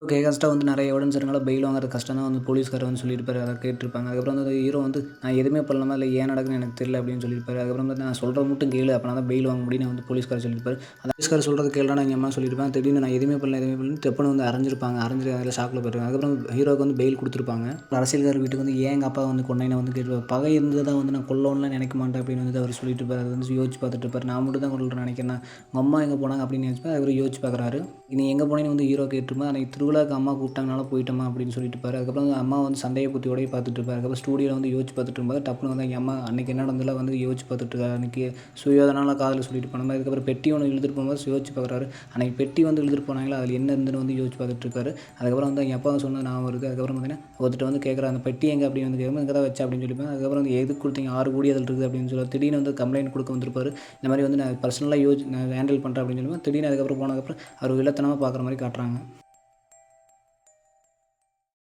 Okay. கஷ்டம் வந்து நெறைய எவிடன்ஸ் இருக்கனால பெயில் வாங்குறது கஷ்டம் தான் வந்து போலீஸ்காரர் வந்து சொல்லியிருப்பாரு. அத கேட்டுருப்பாங்க. அதுக்கப்புறம் வந்து ஹீரோ வந்து நான் எதுவுமே பண்ணலமா, இல்ல ஏன் நடக்குதுன்னு எனக்கு தெரியல அப்படின்னு சொல்லியிருப்பாரு. அதுக்கப்புறம் வந்து நான் சொல்றத மட்டும் கேளு அப்பனா தான் பெயில் வாங்க முடியும்னு வந்து போலீஸ்காரர் சொல்லியிருப்பாரு. அந்த போலீஸ்காரர் சொல்றத கேளுடான்னு எங்க அம்மா சொல்லியிருப்பாங்க. திடீர்னு நான் எதுவுமே பண்ணல, எதுவுமே பண்ணலன்னு டப்புன்னு வந்து அரைஞ்சிருப்பாங்க. அரைஞ்சு அதில ஷாக்ல போயிருவாங்க. அதுக்கப்புறம் ஹீரோவுக்கு வந்து பெயில் குடுத்துருப்பாங்க. அரசியல்காரர் வீட்டுக்கு வந்து ஏன் எங்க அப்பா வந்து கொன்னேன்னு வந்து கேட்டுருப்பாரு. பகை இருந்ததா வந்து நான் கொல்லணும்லாம் நெனைக்க மாட்டேன் அப்படின்னு வந்து அவரு சொல்லிட்டு இருப்பாரு. அத வந்து யோசிச்சு பார்த்துட்டு இருப்பாரு. நான் மட்டும் தான் கொல்றேன்னு நெனைக்கிறேனா? உங்க அம்மா எங்க போனாங்க அப்படின்னு நெனச்சுப்பாரு. அவரு யோசிச்சு பார்க்குறாரு. நீ எங்க போனேன்னு வந்து ஹீரோ கேட்டுருப்பான். அன்னைக்கு திருவிழாவுக்கு அம்மா கூப்பிட்டாங்கனால போயிட்டேம்மா அப்படின்னு சொல்லிட்டு இருப்பாரு. அதுக்கப்புறம் வந்து அம்மா வந்து சண்டைய புத்தியோடயே பார்த்துட்டு இருப்பாரு. அதுக்கப்புறம் ஸ்டூடியோல வந்து யோசிச்சு பார்த்துட்டு இருக்கும்போது டப்புனு வந்து எங்க அம்மா அன்னைக்கு என்ன நடந்ததுலாம் வந்து யோசிச்சு பார்த்துட்டு இருக்காரு. அன்னைக்கு சுயோதனால காதுல சொல்லிட்டு போன மாரி. அதுக்கப்புறம் பெட்டி ஒண்ணு இழுத்துட்டு போகும்போது யோசிச்சு பார்க்குறாரு. அன்னைக்கு பெட்டி வந்து இழுத்துட்டு போனாங்களா, அதில என்ன இருந்ததுன்னு வந்து யோசிச்சு பார்த்துட்டு இருக்காரு. அதுக்கப்புறம் வந்து எங்க அப்பா சொன்னது ஞாபகம் வருது. அதுக்கப்புறம் பார்த்தீங்கன்னா, ஒருத்தர்ட்ட வந்து கேட்குறாரு, "அந்த பெட்டி எங்க?" அப்படின்னு வந்து கேட்கும்போது, "இங்க தான் வச்சேன்" அப்படின்னு சொல்லியிருப்பாங்க. அதுக்கப்புறம் வந்து "எதுக்கு குடுத்தீங்க? 6 கோடி அதில இருக்குது" அப்படின்னு சொல்லுவாரு. திடீர்னு வந்து கம்ப்ளைண்ட் குடுக்க வந்திருப்பாரு. இந்த மாரி வந்து நான் பர்சனலா நான் ஹேண்டில் பண்றேன் அப்படின்னு சொல்லும்போது, திடீர்னு அதுக்கப்புறம் போனதுக்கப்புறம் அவர் வில்லத்தனமா பார்க்குற மாரி காட்டுறாங்க.